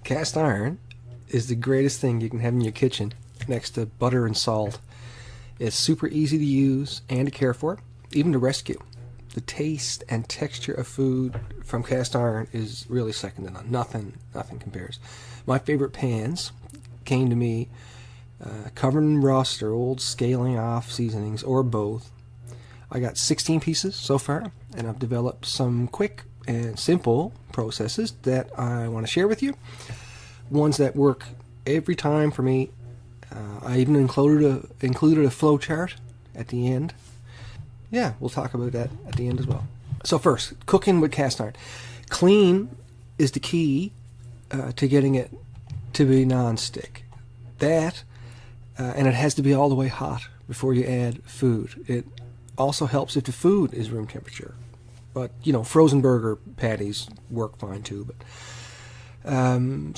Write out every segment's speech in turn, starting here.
Cast iron is the greatest thing you can have in your kitchen next to butter and salt. It's super easy to use and to care for, even to rescue. The taste and texture of food from cast iron is really second to none. Nothing compares. My favorite pans came to me covered in rust or old scaling off seasonings or both. I got 16 pieces so far, and I've developed some quick and simple processes that I want to share with you. Ones that work every time for me. I even included a flow chart at the end. Yeah, we'll talk about that at the end as well. So first, cooking with cast iron. Clean is the key to getting it to be non-stick. And it has to be all the way hot before you add food. It also helps if the food is room temperature. But, frozen burger patties work fine too. But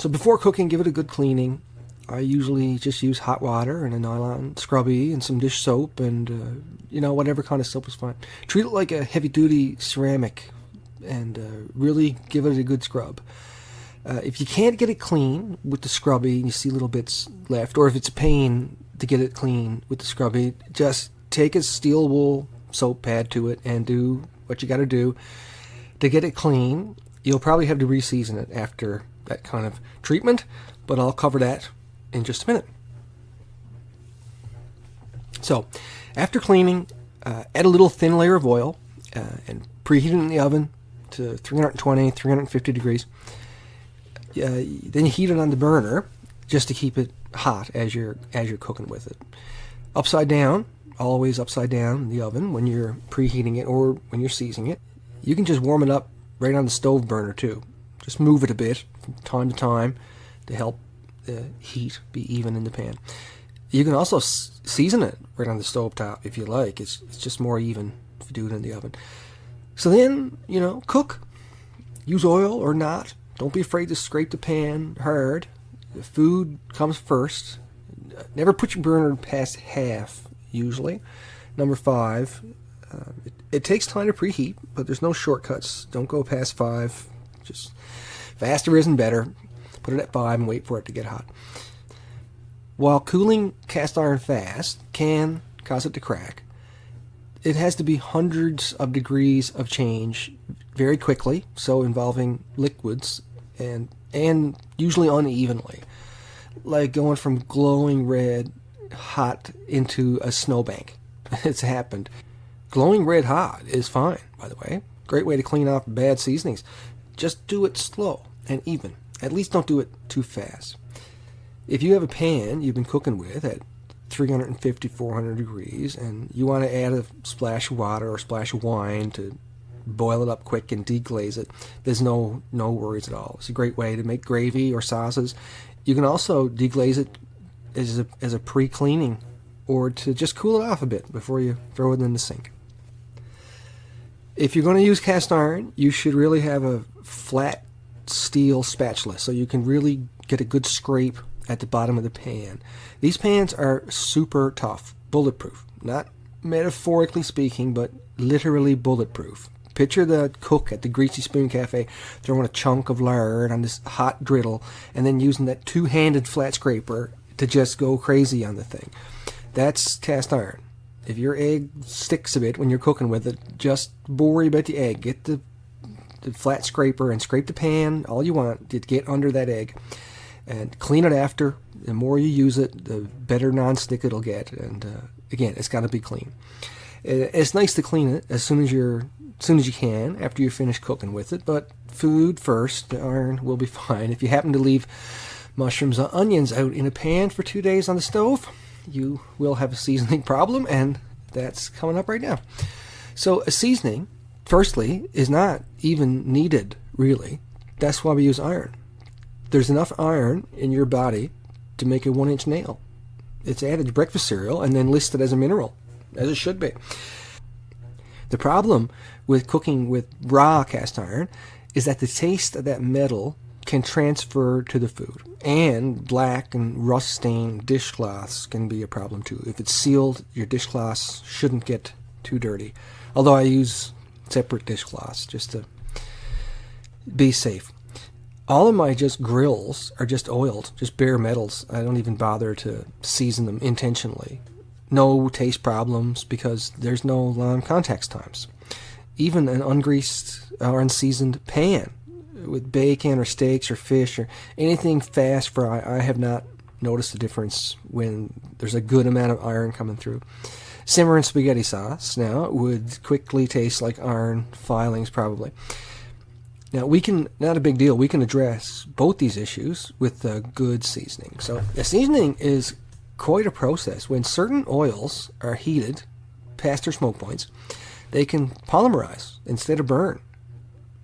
so before cooking, give it a good cleaning. I usually just use hot water and a nylon scrubby and some dish soap and, whatever kind of soap is fine. Treat it like a heavy-duty ceramic and really give it a good scrub. If you can't get it clean with the scrubby and you see little bits left, or if it's a pain to get it clean with the scrubby, just take a steel wool soap pad to it and do what you got to do to get it clean. You'll probably have to re-season it after that kind of treatment, but I'll cover that in just a minute. So, after cleaning, add a little thin layer of oil and preheat it in the oven to 320, 350 degrees. Then you heat it on the burner just to keep it hot as you're cooking with it. Upside down, always upside down in the oven when you're preheating it or when you're seasoning it. You can just warm it up right on the stove burner too. Just move it a bit from time to time to help the heat be even in the pan. You can also season it right on the stove top if you like. It's just more even if you do it in the oven. So then, cook. Use oil or not. Don't be afraid to scrape the pan hard. The food comes first. Never put your burner past half, usually. Number 5, it takes time to preheat, but there's no shortcuts. Don't go past 5. Just faster isn't better. Put it at 5 and wait for it to get hot. While cooling cast iron fast can cause it to crack, it has to be hundreds of degrees of change very quickly, so involving liquids and usually unevenly, like going from glowing red hot into a snowbank. It's happened. Glowing red hot is fine, by the way. Great way to clean off bad seasonings. Just do it slow and even. At least don't do it too fast. If you have a pan you've been cooking with at 350, 400 degrees, and you want to add a splash of water or a splash of wine to boil it up quick and deglaze it, there's no worries at all. It's a great way to make gravy or sauces. You can also deglaze it as a pre-cleaning or to just cool it off a bit before you throw it in the sink. If you're going to use cast iron, you should really have a flat steel spatula so you can really get a good scrape at the bottom of the pan. These pans are super tough, bulletproof. Not metaphorically speaking, but literally bulletproof. Picture the cook at the Greasy Spoon Cafe throwing a chunk of lard on this hot griddle and then using that two-handed flat scraper to just go crazy on the thing. That's cast iron. If your egg sticks a bit when you're cooking with it, just worry about the egg. Get the flat scraper and scrape the pan all you want to get under that egg. And clean it after. The more you use it, the better non-stick it'll get. And again, it's got to be clean. It's nice to clean it as soon as you can after you finish cooking with it. But food first. The iron will be fine. If you happen to leave mushrooms or onions out in a pan for 2 days on the stove, you will have a seasoning problem, and that's coming up right now. So a seasoning, firstly, is not even needed, really. That's why we use iron. There's enough iron in your body to make a 1-inch nail. It's added to breakfast cereal and then listed as a mineral, as it should be. The problem with cooking with raw cast iron is that the taste of that metal can transfer to the food. And black and rust-stained dishcloths can be a problem too. If it's sealed, your dishcloths shouldn't get too dirty. Although I use separate dishcloths just to be safe. All of my just grills are just oiled, just bare metals. I don't even bother to season them intentionally. No taste problems because there's no long contact times. Even an ungreased or unseasoned pan with bacon or steaks or fish or anything fast fry, I have not noticed the difference when there's a good amount of iron coming through. Simmering spaghetti sauce now would quickly taste like iron filings probably. Now not a big deal, we can address both these issues with good seasoning. So the seasoning is quite a process. When certain oils are heated past their smoke points, they can polymerize instead of burn,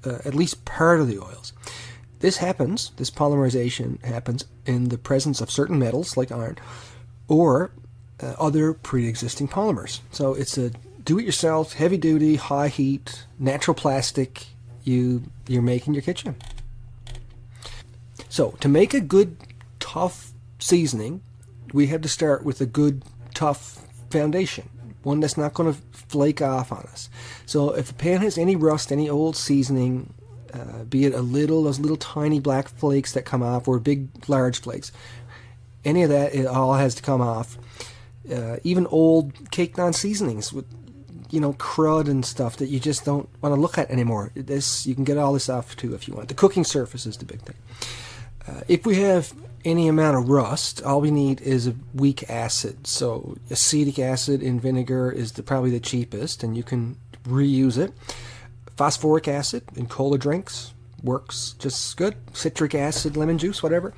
at least part of the oils. This polymerization happens in the presence of certain metals like iron or other pre-existing polymers. So it's a do-it-yourself, heavy-duty, high-heat, natural plastic you're making your kitchen. So to make a good, tough seasoning, we have to start with a good, tough foundation, one that's not going to flake off on us. So if a pan has any rust, any old seasoning, be it those little tiny black flakes that come off or big, large flakes, any of that, it all has to come off. Even old caked on seasonings with crud and stuff that you just don't want to look at anymore. You can get all this off too if you want. The cooking surface is the big thing. If we have any amount of rust, all we need is a weak acid. So acetic acid in vinegar is probably the cheapest, and you can reuse it. Phosphoric acid in cola drinks works just good. Citric acid, lemon juice, whatever.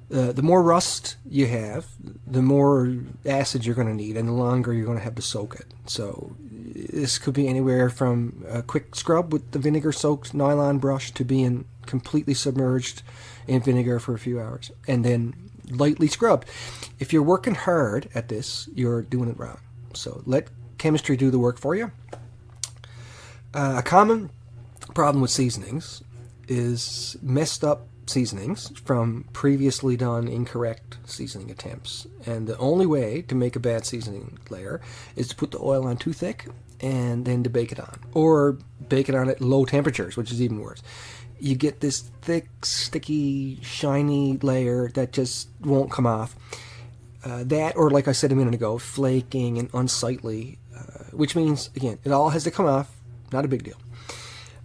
The more rust you have, the more acid you're going to need, and the longer you're going to have to soak it. So this could be anywhere from a quick scrub with the vinegar-soaked nylon brush to being completely submerged in vinegar for a few hours, and then lightly scrubbed. If you're working hard at this, you're doing it wrong. So let chemistry do the work for you. A common problem with seasonings is messed up seasonings from previously done incorrect seasoning attempts. And the only way to make a bad seasoning layer is to put the oil on too thick and then to bake it on. Or bake it on at low temperatures, which is even worse. You get this thick, sticky, shiny layer that just won't come off. That, or like I said a minute ago, flaking and unsightly, which means, again, it all has to come off. Not a big deal.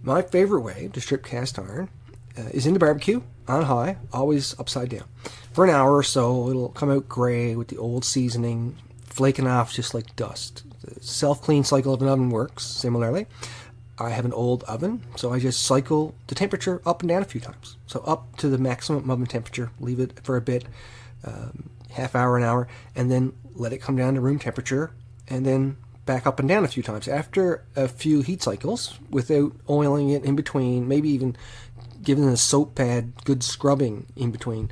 My favorite way to strip cast iron is in the barbecue, on high, always upside down. For an hour or so, it'll come out gray with the old seasoning, flaking off just like dust. The self-clean cycle of an oven works similarly. I have an old oven, so I just cycle the temperature up and down a few times. So up to the maximum oven temperature, leave it for a bit, half hour, an hour, and then let it come down to room temperature, and then back up and down a few times. After a few heat cycles, without oiling it in between, maybe even giving the soap pad good scrubbing in between,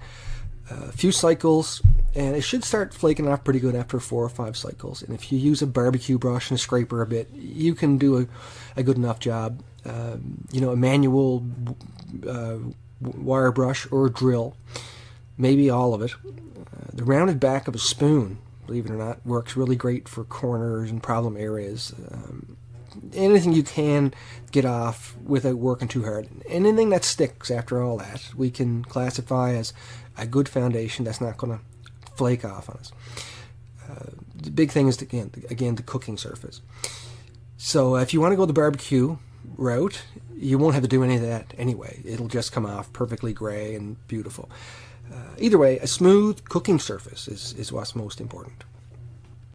a few cycles, and it should start flaking off pretty good after 4 or 5 cycles. And if you use a barbecue brush and a scraper a bit, you can do a good enough job. A manual wire brush or a drill, maybe all of it. The rounded back of a spoon, believe it or not, works really great for corners and problem areas. Anything you can get off without working too hard. Anything that sticks after all that, we can classify as a good foundation that's not going to flake off on us. The big thing is, again, the cooking surface. So if you want to go the barbecue route, you won't have to do any of that anyway. It'll just come off perfectly gray and beautiful. Either way, a smooth cooking surface is what's most important.